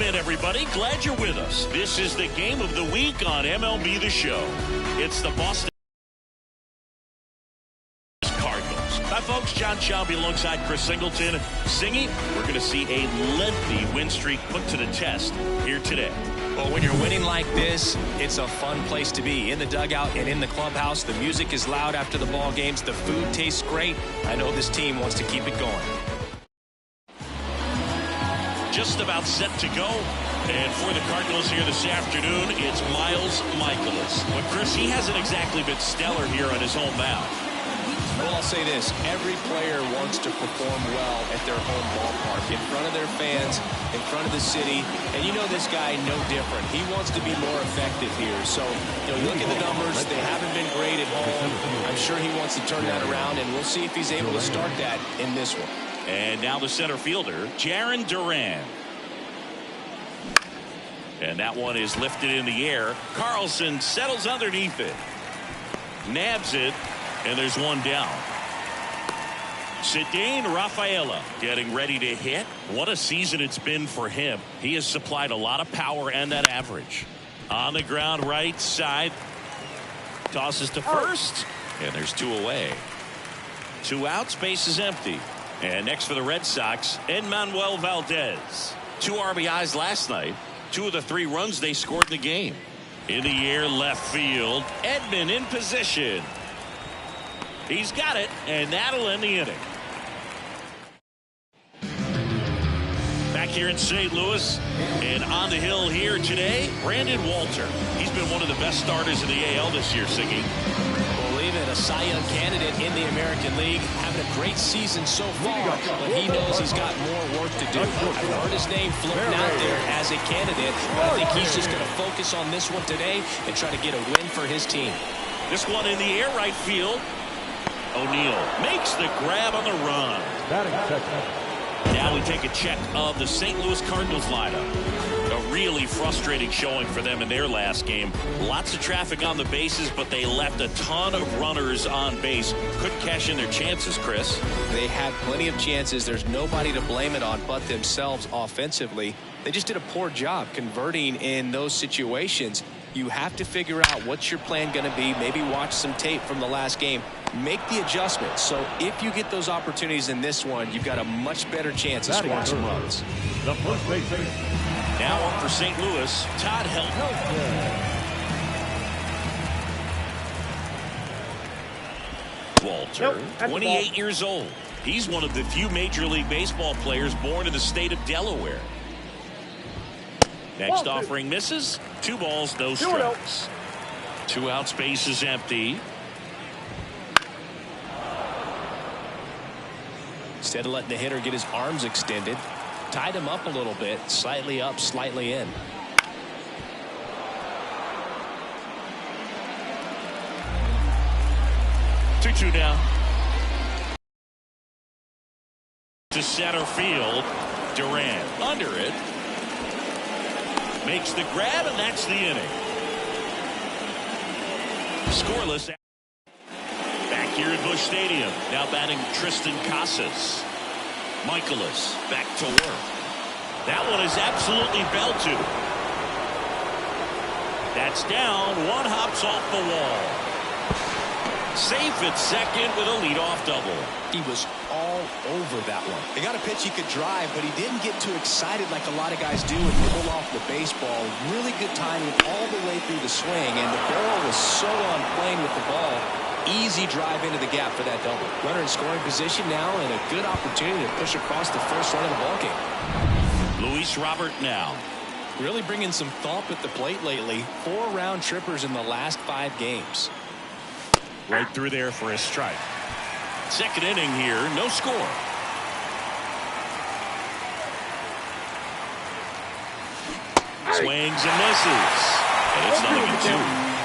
Welcome in, everybody. Glad you're with us. This is the game of the week on MLB The Show. It's the Boston Cardinals. Hi, folks. John Shelby alongside Chris Singleton. Singy, we're going to see a lengthy win streak put to the test here today. Well, when you're winning like this, it's a fun place to be. In the dugout and in the clubhouse, the music is loud after the ball games. The food tastes great. I know this team wants to keep it going. Just about set to go. And for the Cardinals here this afternoon, it's Miles Michaelis. But, Chris, he hasn't exactly been stellar here on his home mound. Well, I'll say this. Every player wants to perform well at their home ballpark, in front of their fans, in front of the city. And you know this guy no different. He wants to be more effective here. So, you look at the numbers. They haven't been great at home. I'm sure he wants to turn that around, and we'll see if he's able to start that in this one. And now the center fielder, Jarren Duran. And that one is lifted in the air. Carlson settles underneath it. Nabs it. And there's one down. Ceddanne Rafaela getting ready to hit. What a season it's been for him. He has supplied a lot of power and that average. On the ground right side. Tosses to first. And there's two away. Two out. Space is empty. And next for the Red Sox, Enmanuel Valdez. 2 RBIs last night. 2 of the 3 runs they scored in the game. In the air left field. Edman in position. He's got it, and that'll end the inning. Back here in St. Louis, and on the hill here today, Brandon Walter. He's been one of the best starters in the AL this year, Siggy. Believe it, a Cy Young candidate in the American League, having a great season so far, but he knows he's got more work to do. I've heard his name floating out there as a candidate, but I think he's just going to focus on this one today and try to get a win for his team. This one in the air right field. O'Neill makes the grab on the run. Now we take a check of the St. Louis Cardinals lineup. A really frustrating showing for them in their last game. Lots of traffic on the bases, but they left a ton of runners on base. Couldn't cash in their chances, Chris. They had plenty of chances. There's nobody to blame it on but themselves offensively. They just did a poor job converting in those situations. You have to figure out what's your plan going to be. Maybe watch some tape from the last game. Make the adjustments. So if you get those opportunities in this one, you've got a much better chance of scoring some runs. The first baseman. Now up for St. Louis, Todd Helton. Walter, 28 years old. He's one of the few Major League Baseball players born in the state of Delaware. Next offering misses. 2 balls, no strikes. 2 out, space is empty. Instead of letting the hitter get his arms extended, tied him up a little bit, slightly up, slightly in. Two down. To center field, Duran under it. Makes the grab, and that's the inning. Scoreless. Back here at Busch Stadium. Now batting Tristan Casas. Michaelis back to work. That one is absolutely belted. That's down. One hops off the wall. Safe at second with a leadoff double. He was all over that one. He got a pitch he could drive, but he didn't get too excited like a lot of guys do and pull off the baseball. Really good timing all the way through the swing, and the barrel was so on plane with the ball. Easy drive into the gap for that double. Runner in scoring position now, and a good opportunity to push across the first run of the ballgame. Luis Robert now. Really bringing some thump at the plate lately. 4 round trippers in the last 5 games. Right through there for a strike. Second inning here, no score. Swings and misses. And it's 0-2.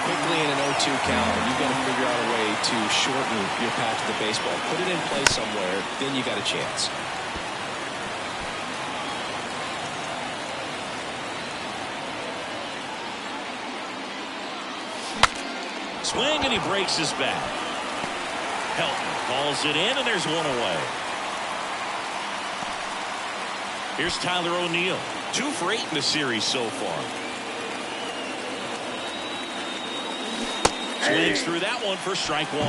Quickly in an 0-2 count, you've got to figure out a way to shorten your path to the baseball. Put it in play somewhere, then you got a chance. Swing, and he breaks his back. Helton calls it in, and there's one away. Here's Tyler O'Neill. 2 for 8 in the series so far. Swings through that one for strike 1.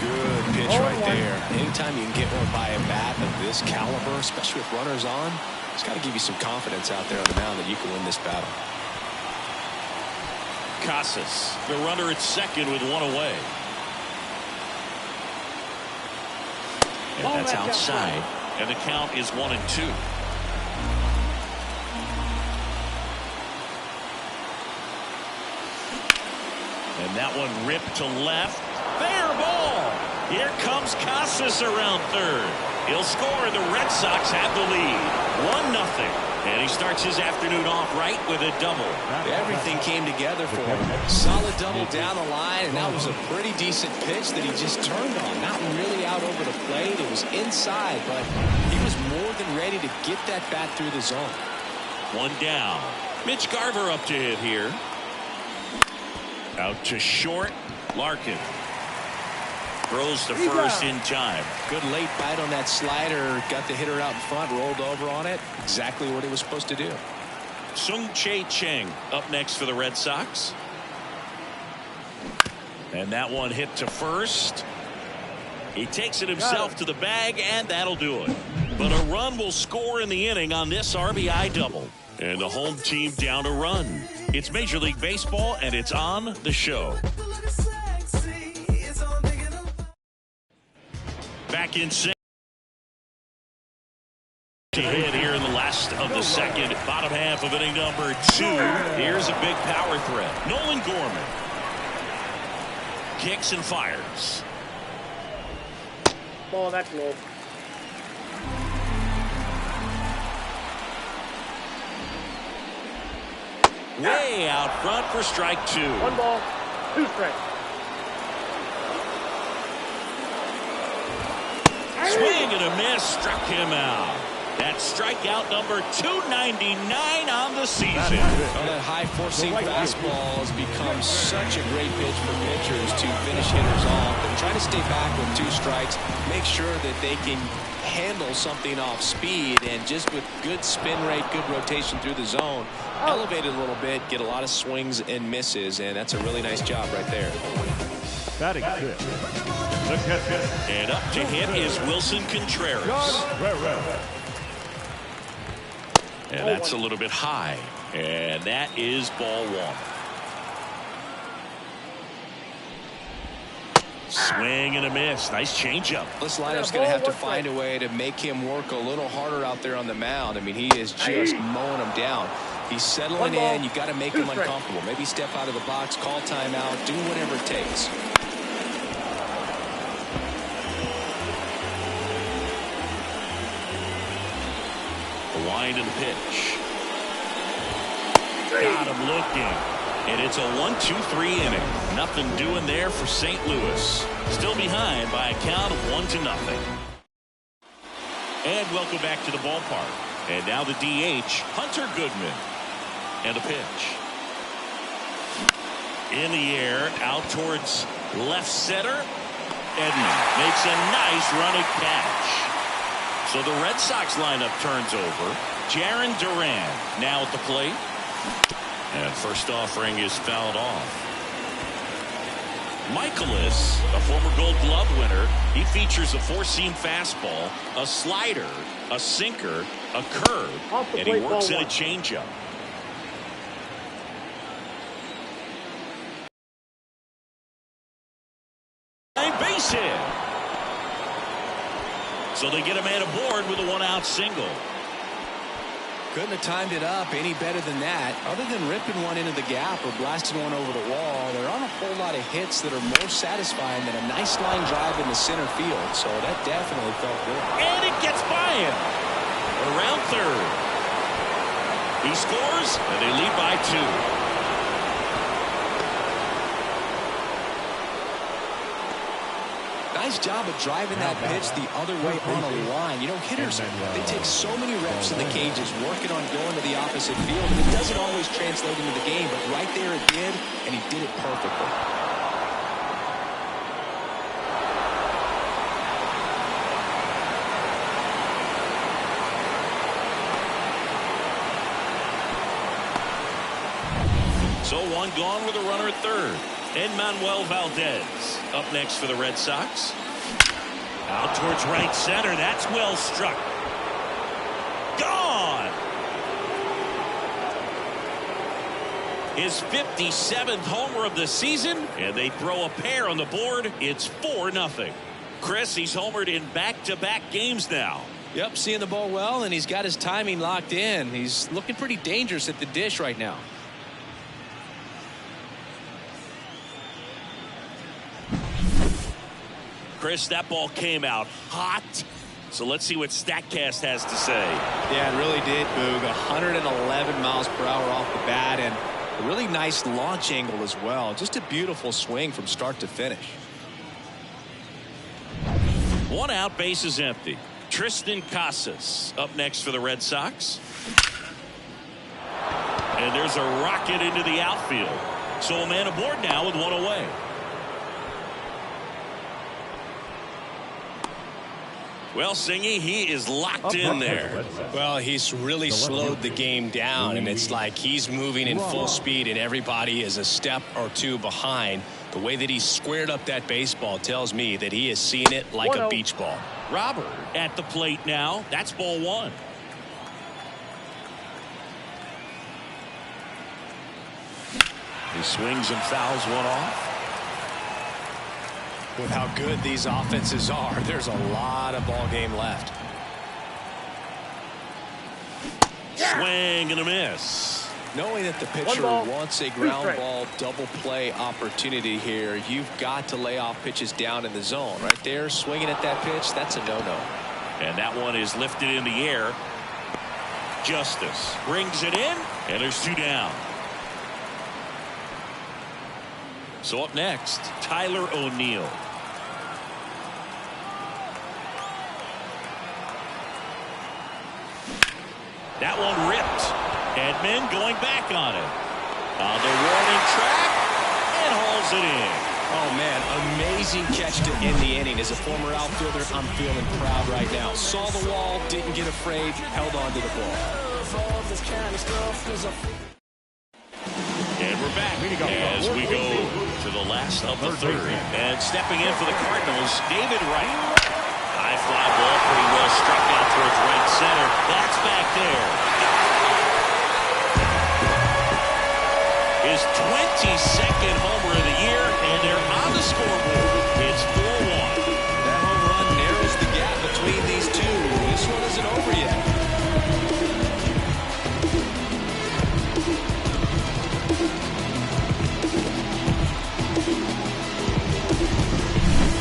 Good pitch right there. Anytime you can get one by a bat of this caliber, especially with runners on, it's got to give you some confidence out there on the mound that you can win this battle. Casas, the runner at second with 1 away. And that's outside. And the count is 1-2. And that one ripped to left. Fair ball. Here comes Casas around third. He'll score. The Red Sox have the lead. 1-0. And he starts his afternoon off right with a double. Everything came together for him. Solid double down the line, and that was a pretty decent pitch that he just turned on. Not really out over the plate. It was inside, but he was more than ready to get that bat through the zone. 1 down. Mitch Garver up to hit here. Out to short. Larkin throws to first in time. Good late bite on that slider. Got the hitter out in front, rolled over on it. Exactly what he was supposed to do. Sung-Chae Cheng up next for the Red Sox. And that one hit to first. He takes it himself to the bag, and that'll do it. But a run will score in the inning on this RBI double. And the home team down a run. It's Major League Baseball, and it's on the show. Back in hit here in the last of the second, bottom half of inning number 2. Here's a big power threat. Nolan Gorman kicks and fires. Ball, that's low. Way out front for strike 2. 1 ball, 2 strikes. Swing and a miss, struck him out. That's strikeout number 299 on the season. Oh, that high four-seam fastball has become such a great pitch for pitchers to finish hitters off. And try to stay back with 2 strikes, make sure that they can handle something off speed, and just with good spin rate, good rotation through the zone, elevate it a little bit, get a lot of swings and misses, and that's a really nice job right there. Batting fifth. And up to hit is Wilson Contreras. And that's a little bit high. And that is ball 1. Swing and a miss. Nice changeup. This lineup's going to have to find a way to make him work a little harder out there on the mound. I mean, he is just mowing him down. He's settling in. You got to make him uncomfortable. Maybe step out of the box, call timeout, do whatever it takes. The wind and the pitch. Got him looking. And it's a 1-2-3 inning. Nothing doing there for St. Louis. Still behind by a count of 1-0. And welcome back to the ballpark. And now the DH, Hunter Goodman. And a pitch. In the air, out towards left center. Edman makes a nice running catch. So the Red Sox lineup turns over. Jarren Duran now at the plate. And first offering is fouled off. Michaelis, a former Gold Glove winner, he features a 4-seam fastball, a slider, a sinker, a curve, and he works in a changeup. Base hit. So they get a man aboard with a 1-out single. Couldn't have timed it up any better than that. Other than ripping one into the gap or blasting one over the wall, there aren't a whole lot of hits that are more satisfying than a nice line drive in the center field. So that definitely felt good. And it gets by him. Around third. He scores, and they lead by 2. Nice job of driving that pitch the other way on a line. You know, hitters, they take so many reps in the cages working on going to the opposite field, and it doesn't always translate into the game, but right there it did, and he did it perfectly. So one gone with a runner at third. And Manuel Valdez up next for the Red Sox. Out towards right center. That's well struck. Gone. His 57th homer of the season, and they throw a pair on the board. It's 4-0. Chris, he's homered in back-to-back games now. Yep, seeing the ball well, and he's got his timing locked in. He's looking pretty dangerous at the dish right now. Chris, that ball came out hot. So let's see what StatCast has to say. Yeah, it really did, Boog. 111 miles per hour off the bat, and a really nice launch angle as well. Just a beautiful swing from start to finish. One out, base is empty. Tristan Casas up next for the Red Sox. And there's a rocket into the outfield. So a man aboard now with one away. Well, Singy, he is locked in there. Well, he's really slowed the game down, and it's like he's moving in full speed, and everybody is a step or two behind. The way that he squared up that baseball tells me that he is seeing it like a beach ball. Robert at the plate now. That's ball one. He swings and fouls one off. With how good these offenses are, there's a lot of ball game left. Swing and a miss. Knowing that the pitcher wants a ground ball double play opportunity here, you've got to lay off pitches down in the zone. Right there, swinging at that pitch, that's a no-no. And that one is lifted in the air. Justice brings it in, and there's two down. So up next, Tyler O'Neill. That one ripped. Edman going back on it. On the warning track and hauls it in. Oh, man, amazing catch to end the inning. As a former outfielder, I'm feeling proud right now. Saw the wall, didn't get afraid, held on to the ball. And we're back as we go to the last of the third. And stepping in for the Cardinals, David Wright. High fly ball, pretty well struck out towards right center. That's back there. His 22nd homer of the year, and they're on the scoreboard. It's 4-1. That home run narrows the gap between these two. This one isn't over yet.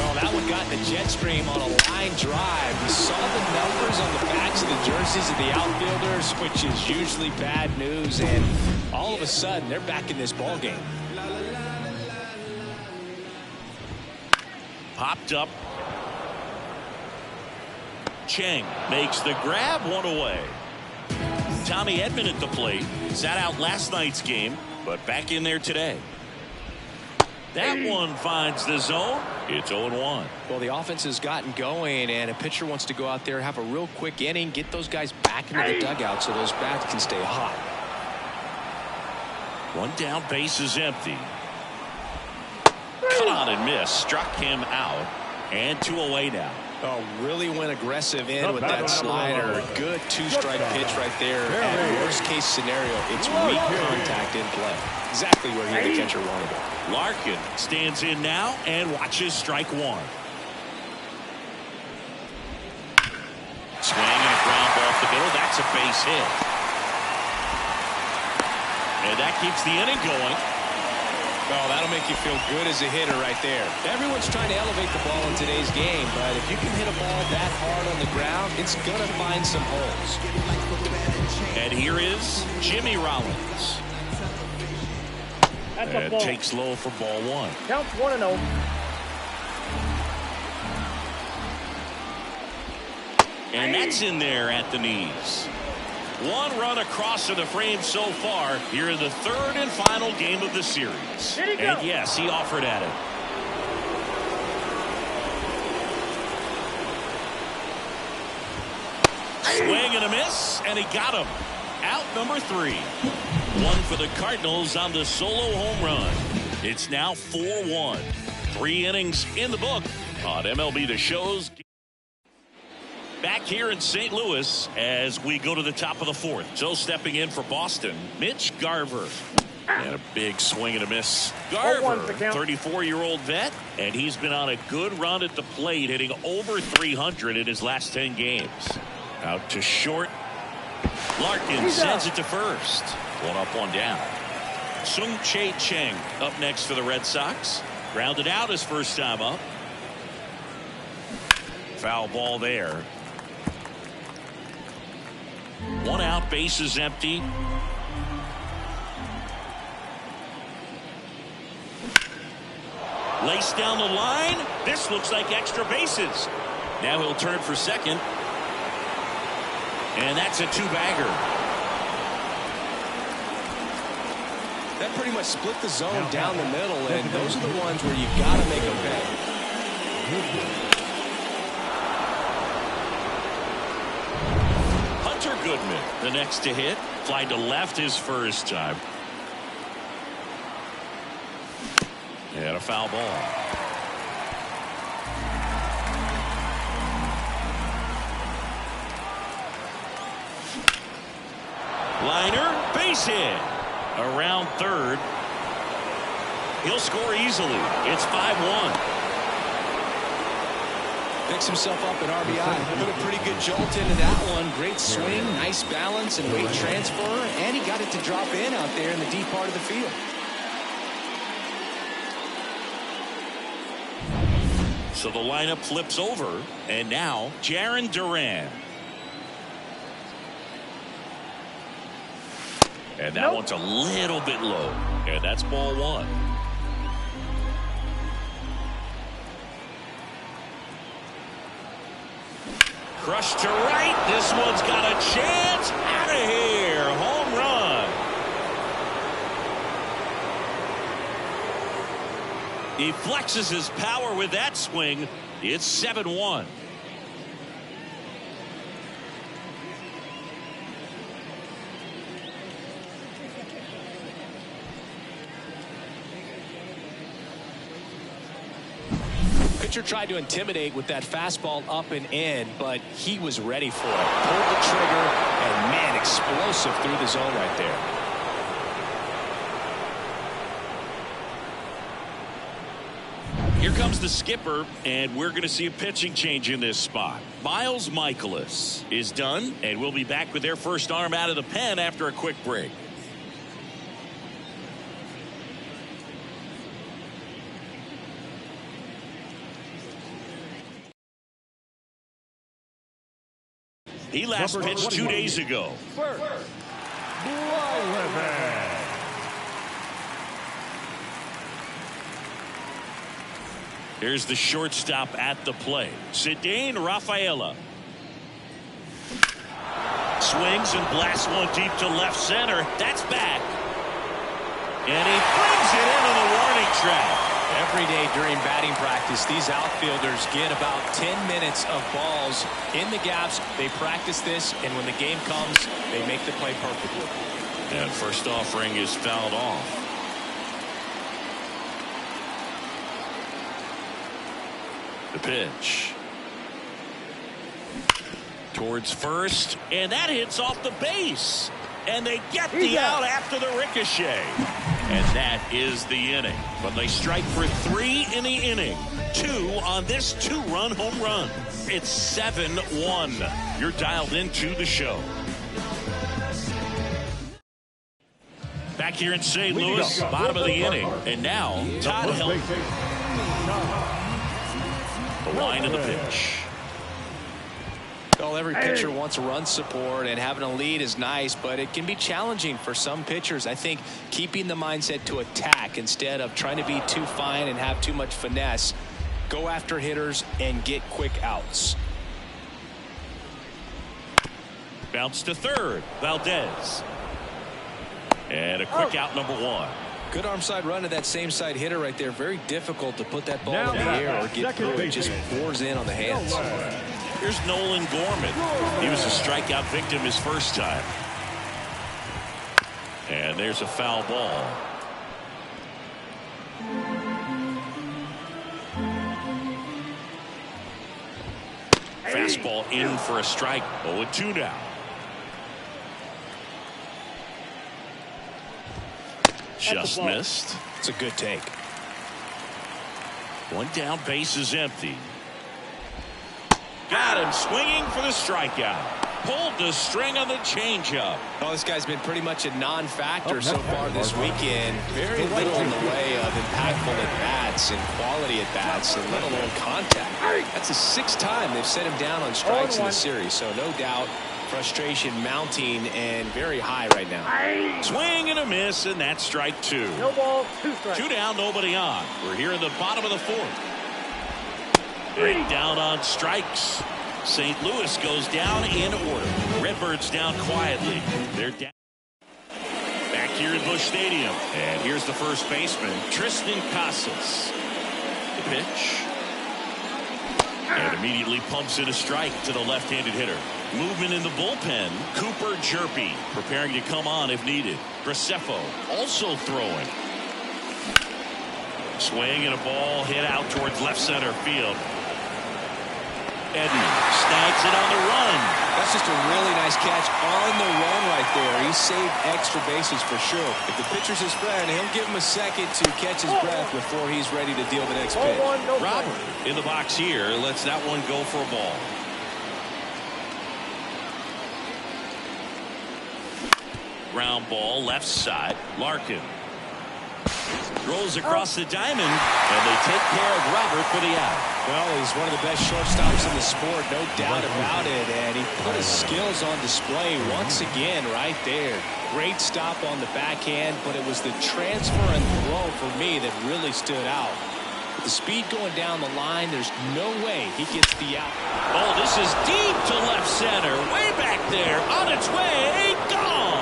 Oh, that one got the jet stream on a line drive. We saw the numbers on the backs of the jerseys of the outfielders, which is usually bad news, and all of a sudden they're back in this ball game. Popped up. Cheng makes the grab, one away. Tommy Edman at the plate. Sat out last night's game, but back in there today. That one finds the zone. It's 0-1. Well, the offense has gotten going, and a pitcher wants to go out there, have a real quick inning, get those guys back into the dugout so those bats can stay hot. One down, base is empty. Cut on and miss. Struck him out. And two away now. Oh, really went aggressive in with that slider. Good two-strike pitch right there. And worst case scenario, it's weak contact in play. Exactly where he, the catcher, wanted it. Larkin stands in now and watches strike one. Swing and a ground ball off the middle. That's a base hit. And that keeps the inning going. Oh, that'll make you feel good as a hitter right there. Everyone's trying to elevate the ball in today's game, but if you can hit a ball that hard on the ground, it's going to find some holes. And here is Jimmy Rollins. That's a ball. Takes low for ball one. Counts 1-0. And that's in there at the knees. One run across to the frame so far here in the third and final game of the series. And yes, he offered at it. Swing and a miss, and he got him. Out number 3. One for the Cardinals on the solo home run. It's now 4-1. 3 innings in the book on MLB The Show's. Back here in St. Louis as we go to the top of the 4th. So stepping in for Boston, Mitch Garver. And a big swing and a miss. Garver, 34-year-old vet, and he's been on a good run at the plate, hitting over 300 in his last 10 games. Out to short. Larkin sends it to first. 1 up, 1 down. Sung-Chae Cheng up next for the Red Sox. Grounded out his first time up. Foul ball there. 1 out, bases empty. Laced down the line. This looks like extra bases. Now he'll turn for second. And that's a 2-bagger. That pretty much split the zone down the middle, and those are the ones where you've got to make them pay. Hunter Goodman, the next to hit. Fly to left his first time. And a foul ball. Liner, base hit. Around third. He'll score easily. It's 5-1. Picks himself up at RBI. Put a pretty good jolt into that one. Great swing, nice balance and weight transfer, and he got it to drop in out there in the deep part of the field. So the lineup flips over, and now Jarren Duran. And that one's a little bit low. And that's ball 1. Crushed to right. This one's got a chance. Out of here. Home run. He flexes his power with that swing. It's 7-1. Pitcher tried to intimidate with that fastball up and in, but he was ready for it. Pulled the trigger, and man, explosive through the zone right there. Here comes the skipper, and we're going to see a pitching change in this spot. Miles Michaelis is done, and we'll be back with their first arm out of the pen after a quick break. He last pitched 2 days ago. Here's the shortstop at the plate, Ceddanne Rafaela. Swings and blasts one deep to left center. That's back. And he brings it into the warning track. Every day during batting practice, these outfielders get about 10 minutes of balls in the gaps. They practice this, and when the game comes, they make the play perfectly. And first offering is fouled off. The pitch. Towards first, and that hits off the base. And they get the out after the ricochet. And that is the inning. But they strike for 3 in the inning. 2 on this 2-run home run. It's 7-1. You're dialed into the show. Back here in St. Louis, bottom of the inning. And now, Todd Helton. The line of the pitch. Well, every pitcher wants run support, and having a lead is nice, but it can be challenging for some pitchers. I think keeping the mindset to attack instead of trying to be too fine and have too much finesse. Go after hitters and get quick outs. Bounce to third. Valdez. And a quick out, number 1. Good arm side run to that same side hitter right there. Very difficult to put that ball in the air or get through. It just pours in on the hands. Here's Nolan Gorman. He was a strikeout victim his first time. And there's a foul ball. Fastball in for a strike. 0-2 now. Just missed. It's a good take. One down, base is empty. Got him swinging for the strikeout. Pulled the string on the changeup. Oh, this guy's been pretty much a non-factor so far this weekend. Very little in the way of impactful at-bats and quality at-bats, and let alone contact. That's the 6th time they've set him down on strikes in the series, so no doubt frustration mounting and very high right now. Swing and a miss, and that's strike 2. No ball, 2 strikes. 2 down, nobody on. We're here in the bottom of the 4th. And down on strikes. St. Louis goes down in order. Redbirds down quietly. They're down. Back here in Busch Stadium. And here's the first baseman, Tristan Casas. The pitch. And immediately pumps in a strike to the left-handed hitter. Movement in the bullpen. Cooper Jerpy preparing to come on if needed. Graceffo also throwing. Swing and a ball hit out towards left center field. Edman snags it on the run. That's just a really nice catch on the run right there. He saved extra bases for sure. If the pitcher's his friend, he'll give him a second to catch his breath before he's ready to deal the next pitch. Robert in the box here lets that one go for a ball. Ground ball left side. Larkin rolls across the diamond, and they take care of Robert for the out. Well, he's one of the best shortstops in the sport, no doubt about it, and he put his skills on display once again right there. Great stop on the backhand, but it was the transfer and throw for me that really stood out. With the speed going down the line, there's no way he gets the out. Oh, this is deep to left center, way back there, on its way, gone.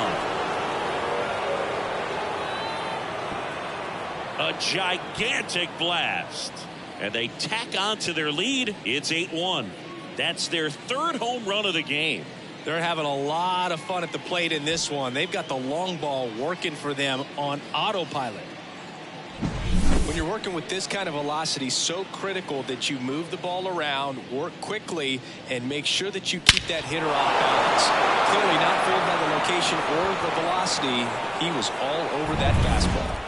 A gigantic blast. And they tack on to their lead. It's 8-1. That's their 3rd home run of the game. They're having a lot of fun at the plate in this one. They've got the long ball working for them on autopilot. When you're working with this kind of velocity, so critical that you move the ball around, work quickly, and make sure that you keep that hitter off balance. Clearly not fooled by the location or the velocity. He was all over that fastball.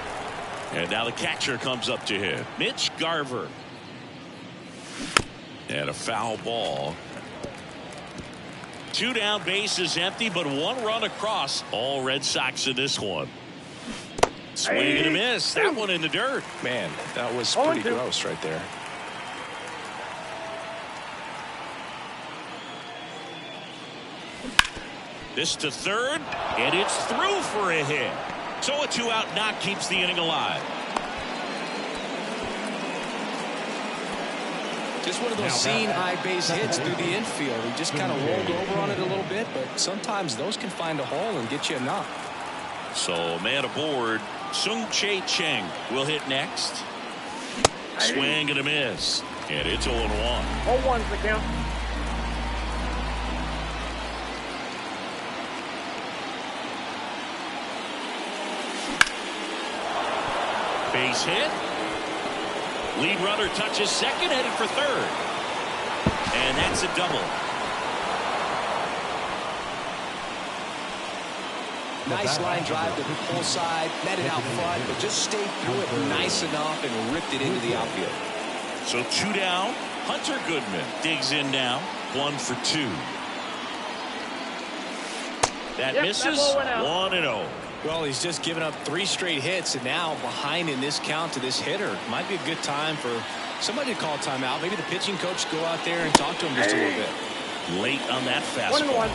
And now the catcher comes up to him, Mitch Garver. And a foul ball. 2 down, base is empty, but 1 run across. All Red Sox in this one. Swing and a miss. That one in the dirt. Man, that was pretty gross right there. This to third, and it's through for a hit. So a 2-out knock keeps the inning alive. Just one of those seeing high base hits through the infield. He just kind of rolled over on it a little bit, but sometimes those can find a hole and get you a knock. So man aboard, Sung Chae Cheng will hit next. Swing and a miss. And it's 0-1. 0-1's the count. Base hit. Lead runner touches second, headed for third. And that's a double. Nice line drive to the pull side, met it out front, but just stayed through it nice enough and ripped it into the outfield. So 2 down. Hunter Goodman digs in now. 1 for 2. That misses. 1-0. Well, he's just given up 3 straight hits, and now behind in this count to this hitter. Might be a good time for somebody to call timeout. Maybe the pitching coach go out there and talk to him just a little bit. Late on that fastball. 1-1.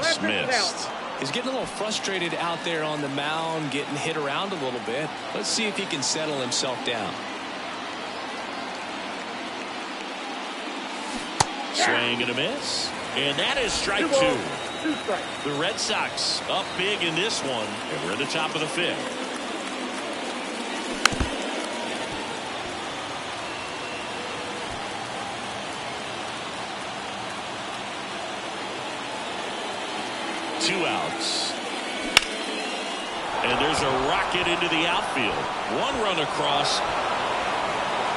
Just missed. He's getting a little frustrated out there on the mound, getting hit around a little bit. Let's see if he can settle himself down. Swing and a miss. And that is strike 2. 2 strikes. The Red Sox up big in this one. And we're at the top of the 5th. 2 outs. And there's a rocket into the outfield. 1 run across.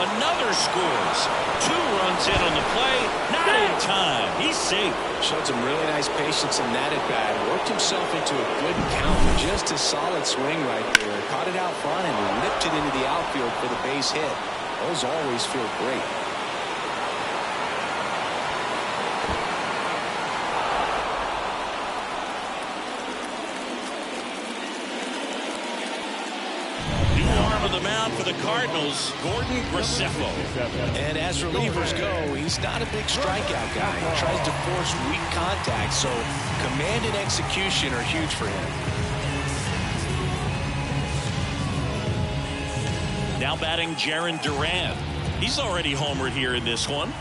Another scores. 2 runs in on the play. Not in time. He's safe. Showed some really nice patience in that at bat. Worked himself into a good count. Just a solid swing right there. Caught it out front and ripped it into the outfield for the base hit. Those always feel great. The mound for the Cardinals, Gordon Graceffo. And as relievers go, he's not a big strikeout guy. He tries to force weak contact, so command and execution are huge for him. Now batting Jarren Duran. He's already homered here in this one.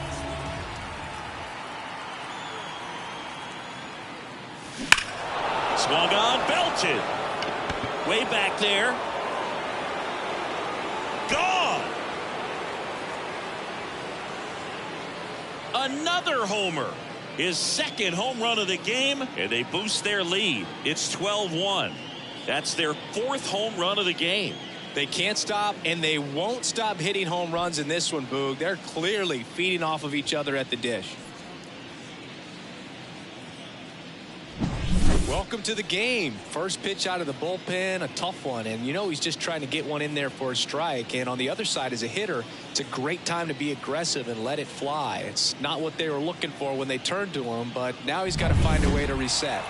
Swung on, belted. Way back there. Gone. Another homer. His second home run of the game, and they boost their lead. It's 12-1. That's their 4th home run of the game. They can't stop, and they won't stop hitting home runs in this one, Boog. They're clearly feeding off of each other at the dish. Welcome to the game. First pitch out of the bullpen, a tough one. And you know he's just trying to get one in there for a strike. And on the other side, as a hitter, it's a great time to be aggressive and let it fly. It's not what they were looking for when they turned to him, but now he's got to find a way to reset.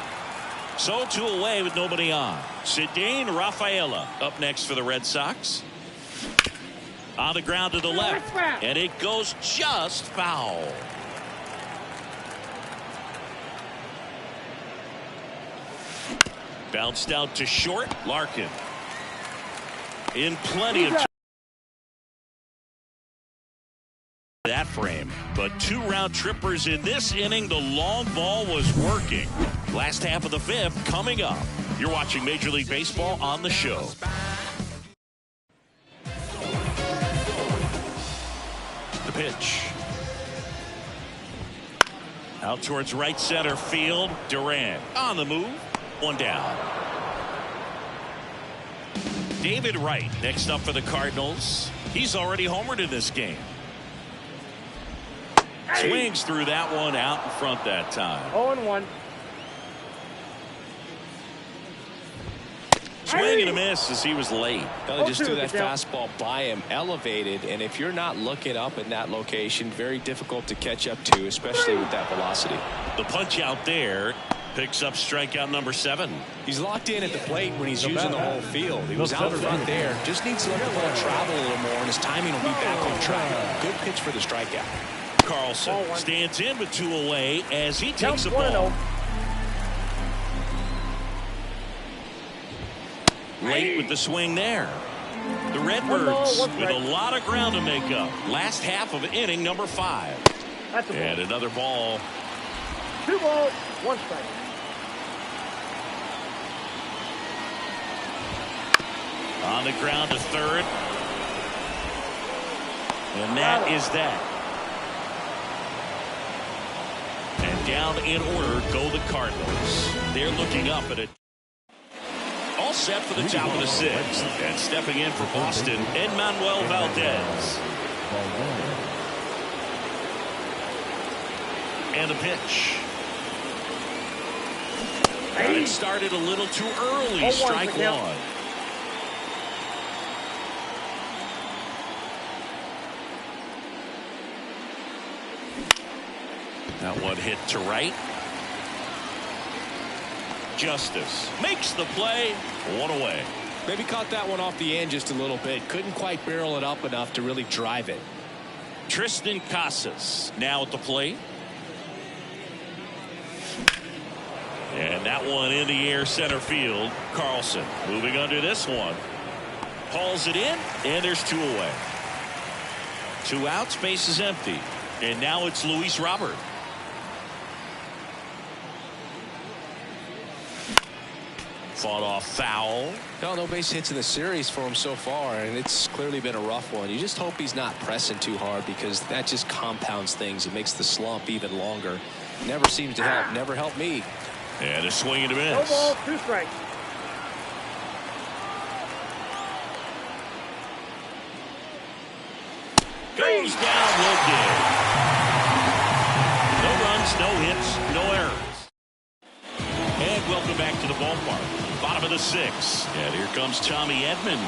So 2 away with nobody on. Ceddanne Rafaela up next for the Red Sox. On the ground to the left. And it goes just foul. Bounced out to short. Larkin in plenty of that frame, but 2 round trippers in this inning. The long ball was working. Last half of the 5th coming up. You're watching Major League Baseball on the show. The pitch out towards right center field. Duran on the move. 1 down. David Wright next up for the Cardinals. He's already homered in this game. Swings through that one out in front that time. 0-1. Swing and a miss as he was late. They just threw that fastball by him, elevated, and if you're not looking up in that location, very difficult to catch up to, especially with that velocity. The punch out there. Picks up strikeout number 7. He's locked in at the plate when he's using the whole field. He was out front there. Just needs to let the ball travel a little more, and his timing will be back on track. Good pitch for the strikeout. Carlson stands in with 2 away as he takes a ball. Late with the swing there. The Redbirds with a lot of ground to make up. Last half of inning number 5. And another ball. 2 balls, 1 strike. On the ground to third. And that is that. And down in order go the Cardinals. They're looking up at it. All set for the top of the 6th. And stepping in for Boston, Enmanuel Valdez. And a pitch. And it started a little too early. Strike 1. That one hit to right. Justice makes the play. 1 away. Maybe caught that one off the end just a little bit. Couldn't quite barrel it up enough to really drive it. Tristan Casas now at the plate. And that one in the air center field. Carlson moving under this one. Hauls it in, and there's 2 away. 2 outs, base is empty. And now it's Luis Robert. Fought off foul. No base hits in the series for him so far, and it's clearly been a rough one. You just hope he's not pressing too hard, because that just compounds things. It makes the slump even longer. Never seems to help. Never helped me. And a swing and a No miss. ball, 2 strikes. Goes down, Woodgate. No runs, no hits, no errors. And welcome back to the ballpark. Bottom of the 6th. And here comes Tommy Edman.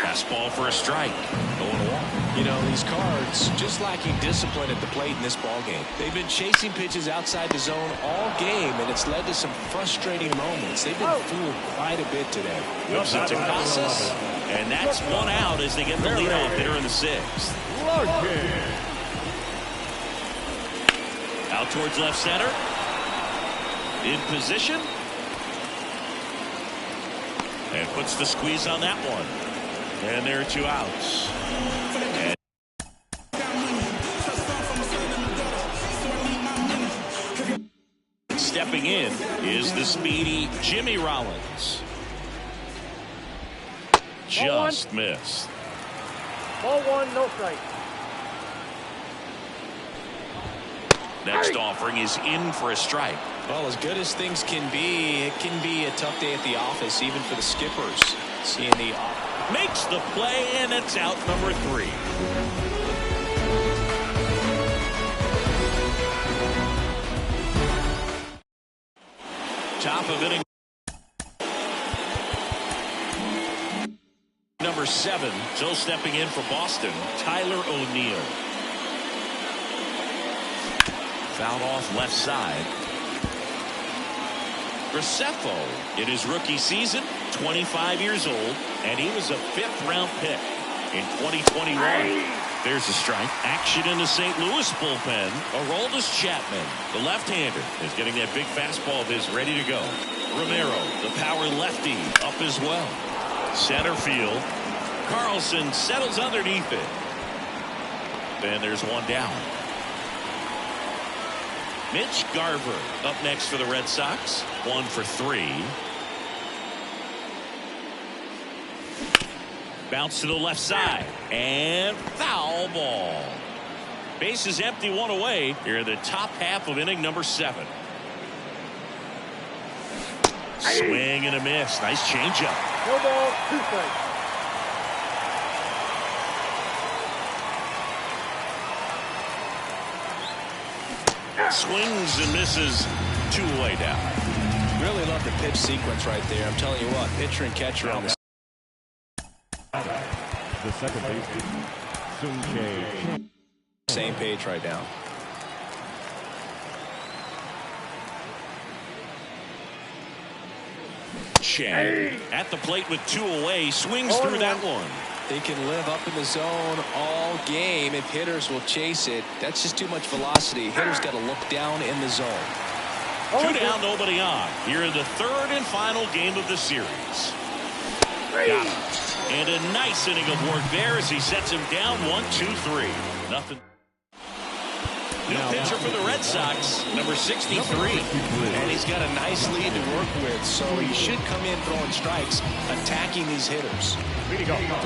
Fastball for a strike. Going along. You know, these Cards just lacking discipline at the plate in this ball game. They've been chasing pitches outside the zone all game, and it's led to some frustrating moments. They've been fooled quite a bit today. Whips it to Casas. And that's 1 out as they get the leadoff hitter in the 6th. Out towards left center. In position. And puts the squeeze on that one. And there are 2 outs. And stepping in is the speedy Jimmy Rollins. Just missed. Ball 1, no strike. Next offering is in for a strike. Well, as good as things can be, it can be a tough day at the office, even for the skippers. Seeing the Makes the play, and it's out number 3. Top of inning. Number 7, still stepping in for Boston, Tyler O'Neill. Fouled off left side. Graceffo in his rookie season, 25 years old, and he was a 5th-round pick in 2021. There's a strike. Action in the St. Louis bullpen. Aroldis Chapman, the left-hander, is getting that big fastball of his ready to go. Romero, the power lefty, up as well. Center field. Carlson settles underneath it. Then there's 1 down. Mitch Garver up next for the Red Sox. 1 for 3. Bounce to the left side. And foul ball. Base is empty, 1 away. Here in the top half of inning number 7. Swing and a miss. Nice changeup. No ball, 2 strikes. Swings and misses. 2 away now. really love the pitch sequence right there. I'm telling you what, pitcher and catcher on the second baseman, same page right now. Chang at the plate with 2 away, swings through that one. They can live up in the zone all game if hitters will chase it. That's just too much velocity. Hitters got to look down in the zone. 2 down, nobody on. Here in the 3rd and final game of the series. Got him. And a nice inning of work there as he sets him down 1-2-3. Nothing. New pitcher for the Red Sox, number 63. And he's got a nice lead to work with, so he should come in throwing strikes, attacking these hitters.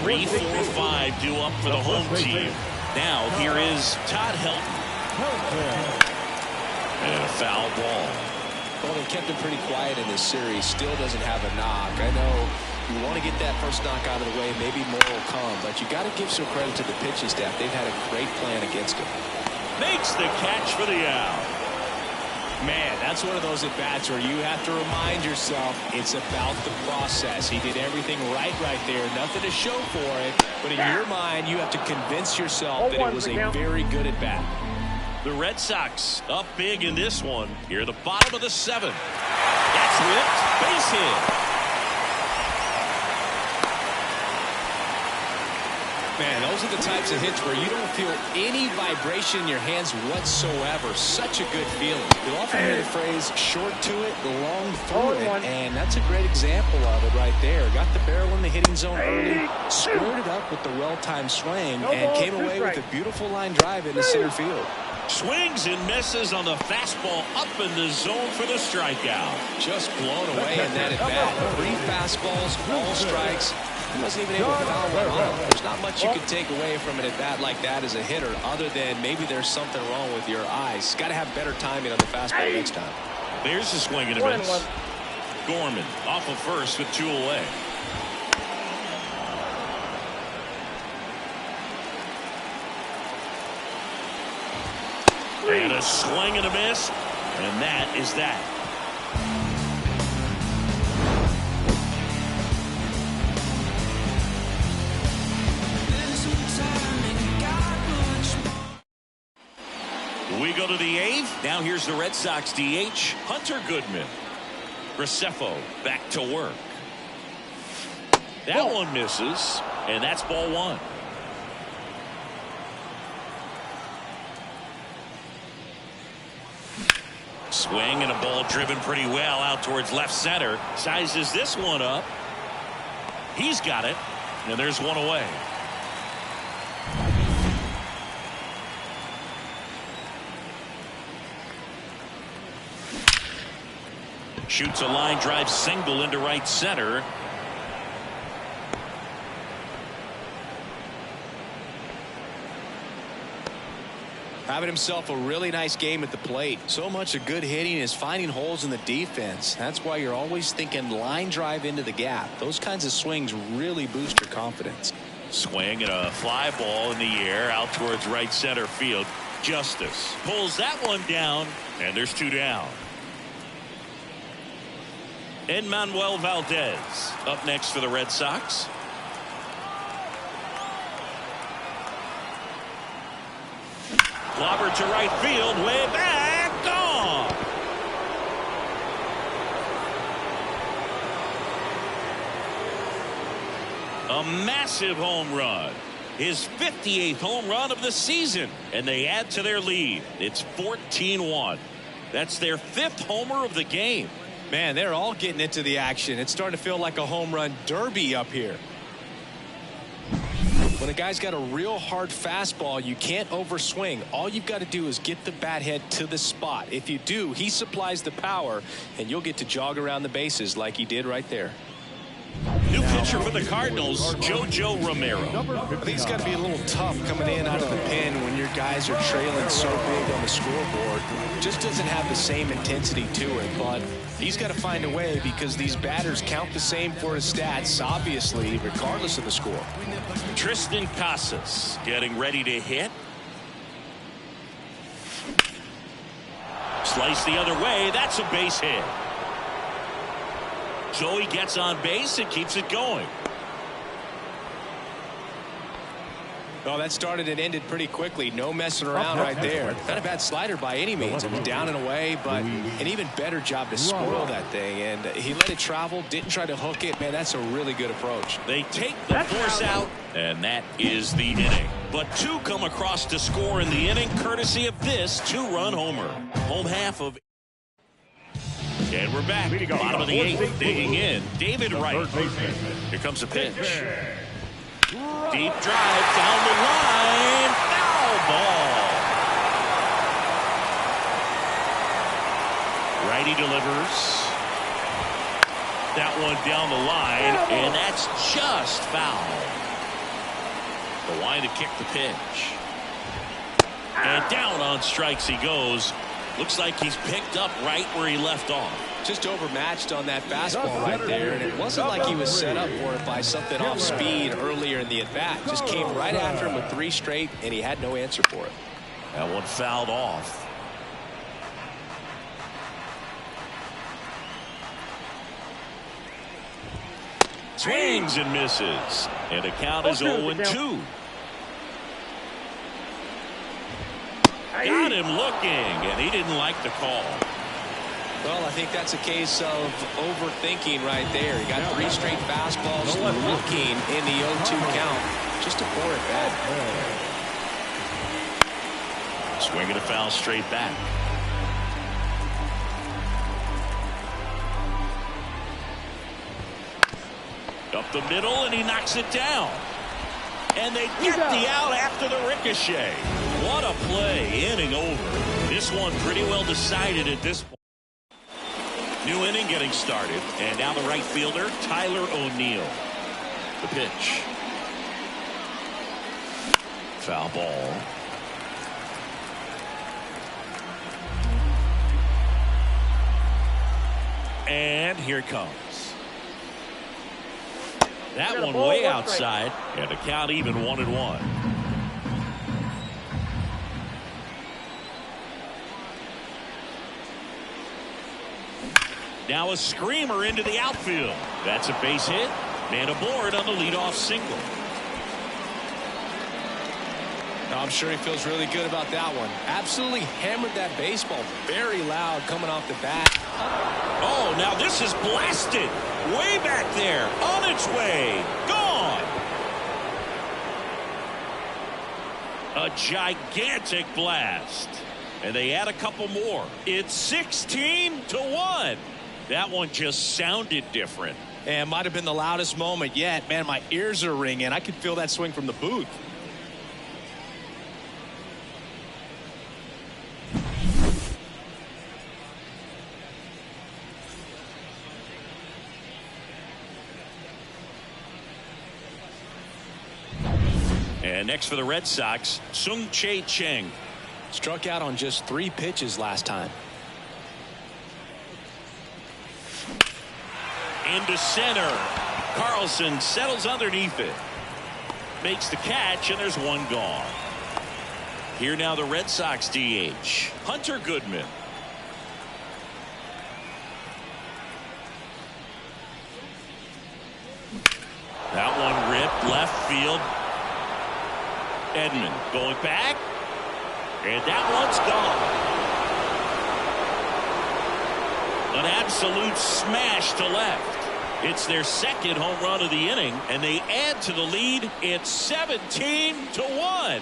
3, 4, 5 due up for the home team. Now here is Todd Helton. And a foul ball. Well, they kept him pretty quiet in this series. Still doesn't have a knock. I know you want to get that first knock out of the way. Maybe more will come, but you got to give some credit to the pitching staff. They've had a great plan against him. Makes the catch for the out. Man, that's one of those at-bats where you have to remind yourself it's about the process. He did everything right there. Nothing to show for it. But in your mind, you have to convince yourself that it was a very good at-bat. The Red Sox up big in this one. Here at the bottom of the 7th. That's whipped. Base hit. Man, those are the types of hits where you don't feel any vibration in your hands whatsoever. Such a good feeling. You'll often hear the phrase, short to it, long through it, and that's a great example of it right there. Got the barrel in the hitting zone early, squared it up with the well-timed swing, and came away with a beautiful line drive into center field. Swings and misses on the fastball up in the zone for the strikeout. Just blown away in that at-bat. 3 fastballs, all strikes. He wasn't even able to foul one off. There's not much you can take away from an at-bat like that as a hitter, other than maybe there's something wrong with your eyes. Got to have better timing on the fastball next time. There's a swing and a One and miss. one. Gorman off of first with 2 away. And a swing and a miss. And that is that. We go to the 8th. Now here's the Red Sox DH, Hunter Goodman. Graceffo back to work. That one misses, and that's ball 1. Swing and a ball driven pretty well out towards left center. Sizes this one up. He's got it, and there's one away. Shoots a line drive single into right center. Having himself a really nice game at the plate. So much of good hitting is finding holes in the defense. That's why you're always thinking line drive into the gap. Those kinds of swings really boost your confidence. Swing and a fly ball in the air out towards right center field. Justice pulls that one down, and there's 2 down. Enmanuel Valdez up next for the Red Sox. Clobber to right field, way back, gone. A massive home run. His 58th home run of the season, and they add to their lead. It's 14-1. That's their 5th homer of the game. Man, they're all getting into the action. It's starting to feel like a home run derby up here. When a guy's got a real hard fastball, you can't overswing. All you've got to do is get the bat head to the spot. If you do, he supplies the power, and you'll get to jog around the bases like he did right there. New pitcher for the Cardinals, JoJo Romero. I think it's got to be a little tough coming in out of the pen when your guys are trailing so big on the scoreboard. Just doesn't have the same intensity to it, but he's got to find a way because these batters count the same for his stats, obviously, regardless of the score. Tristan Casas getting ready to hit. Slice the other way. That's a base hit. So he gets on base and keeps it going. Oh, that started and ended pretty quickly. No messing around right there. Not a bad slider by any means. It was down and away, but an even better job to spoil that thing. And he let it travel, didn't try to hook it. Man, that's a really good approach. They take the force out, and that is the inning. But 2 come across to score in the inning, courtesy of this 2-run homer. Home half of. And we're back. Bottom of the 8th, digging in. David Wright. Here comes a pitch. Deep drive down the line. Foul ball. Righty delivers. That one down the line, and that's just foul. The line to kick the pitch. And down on strikes he goes. Looks like he's picked up right where he left off. Just overmatched on that fastball right there, and it wasn't like he was set up for it by something off speed earlier in the at-bat. Just came right after him with 3 straight, and he had no answer for it. That one fouled off. Swings and misses, and the count is 0-2. Got him looking, and he didn't like the call. Well, I think that's a case of overthinking right there. He got 3 straight fastballs looking in the 0-2 count. Just a poor at bat. Swinging a foul straight back. Up the middle, and he knocks it down. And they get the out after the ricochet. What a play, inning over. This one pretty well decided at this point. New inning getting started, and now the right fielder, Tyler O'Neill. The pitch. Foul ball. And here it comes. That Got a one ball, way one outside, and the count even 1-1. Now a screamer into the outfield. That's a base hit. Man aboard on the leadoff single. I'm sure he feels really good about that one. Absolutely hammered that baseball. Very loud coming off the bat. Oh, now this is blasted. Way back there. On its way. Gone. A gigantic blast. And they add a couple more. It's 16-1. That one just sounded different. And might have been the loudest moment yet. Man, my ears are ringing. I could feel that swing from the booth. And next for the Red Sox, Sung-Chae Cheng. Struck out on just 3 pitches last time. Into center. Carlson settles underneath it. Makes the catch, and there's one gone. Here now the Red Sox DH, Hunter Goodman. That one ripped left field. Edman going back, and that one's gone. An absolute smash to left. It's their second home run of the inning, and they add to the lead. It's 17-1.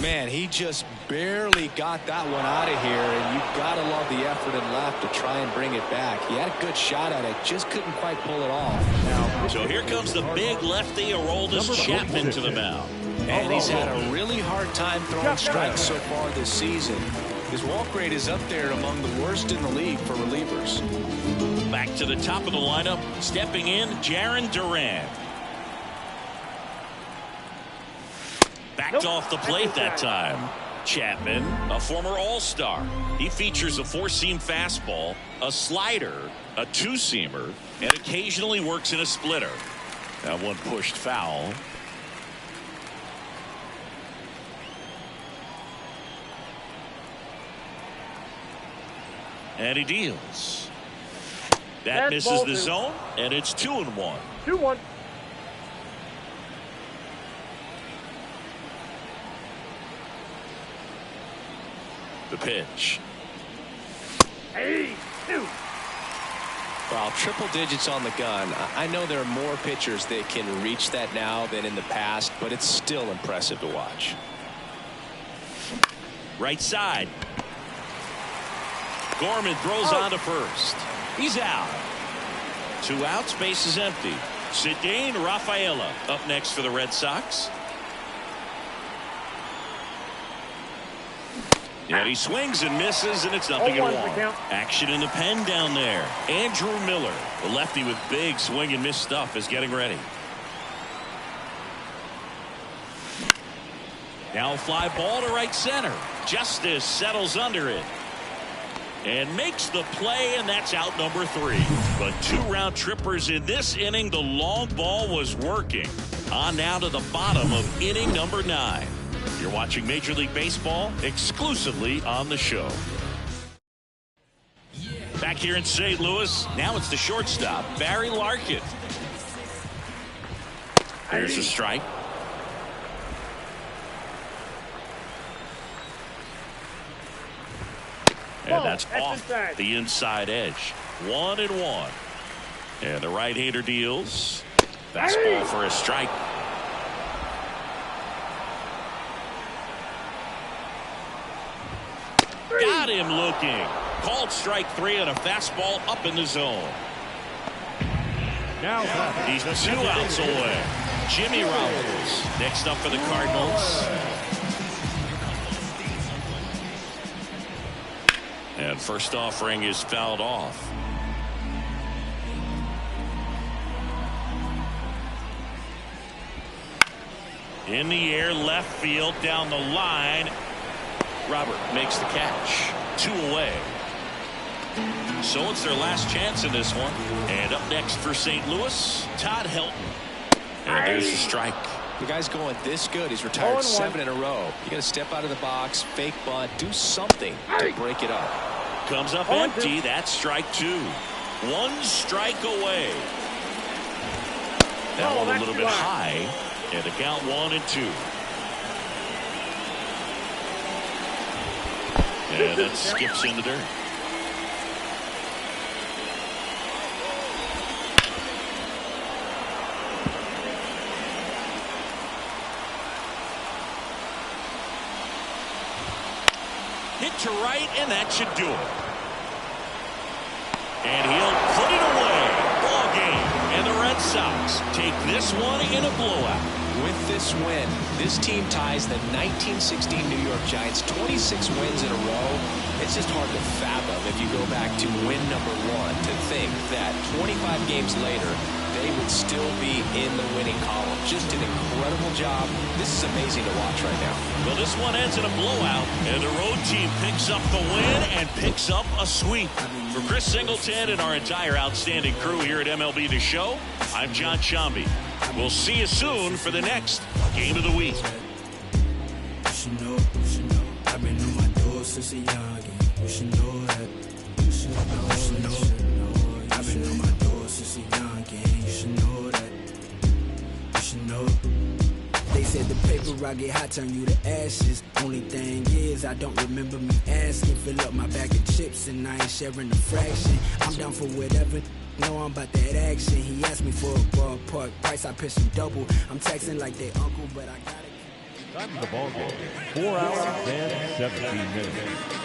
Man, he just barely got that one out of here, and you've got to love the effort and left to try and bring it back. He had a good shot at it, just couldn't quite pull it off. So here comes the big lefty, Aroldis Chapman, to the mound. And he's had a really hard time throwing strikes so far this season. His walk rate is up there among the worst in the league for relievers. Back to the top of the lineup, stepping in, Jarren Duran. Backed off the plate that time. Chapman, a former All-Star. He features a 4-seam fastball, a slider, a 2-seamer, and occasionally works in a splitter. That one pushed foul. And he deals. That misses the zone, and it's 2-1. 2-1. The pitch. Hey, 2. Well, triple digits on the gun. I know there are more pitchers that can reach that now than in the past, but it's still impressive to watch. Right side. Gorman throws on to first. He's out. 2 outs, base is empty. Cedane Rafaela up next for the Red Sox. And he swings and misses, and it's 0-1. Action in the pen down there. Andrew Miller, the lefty with big swing and miss stuff, is getting ready. Now a fly ball to right center. Justice settles under it and makes the play, and that's out number 3. But 2 round trippers in this inning. The long ball was working. On now to the bottom of inning number 9. You're watching Major League Baseball exclusively on the show. Back here in St. Louis, now it's the shortstop, Barry Larkin. There's a strike. And that's off the inside edge. 1-1. And the right-hander deals. Fastball for a strike. Got him looking. Called strike 3 on a fastball up in the zone. Now he's 2 outs away. Jimmy Rollins next up for the Cardinals. And first offering is fouled off. In the air, left field, down the line. Robert makes the catch. 2 away. So it's their last chance in this one. And up next for St. Louis, Todd Helton. And there's the strike. The guy's going this good. He's retired 7 in a row. You got to step out of the box, fake bunt, do something to break it up. Comes up empty. That's strike 2. 1 strike away. That one a little bit high. And the count 1-2. And that skips in the dirt. Hit to right, and that should do it. And he'll put it away. Ball game. And the Red Sox take this one in a blowout. With this win, this team ties the 1916 New York Giants 26 wins in a row. It's just hard to fathom if you go back to win number 1 to think that 25 games later they would still be in the winning column. Just an incredible job. This is amazing to watch right now. Well, this one ends in a blowout, and the road team picks up the win and picks up a sweep. For Chris Singleton and our entire outstanding crew here at MLB The Show, I'm John Shambi. We'll see you soon for the next Game of the Week. You should know, I've been on my door since a youngin'. You should know that. You should know. I've been on my door since a youngin'. You should know that. You should know. They said the paper I get hot turn you to ashes. Only thing is I don't remember me asking. Fill up my bag of chips and I ain't sharing a fraction. I'm down for whatever. Know I'm about that action. He asked me for a ballpark price. I pitched him double. I'm texting like they uncle, but I gotta. Time of the ball game. 4 hours and 17 minutes.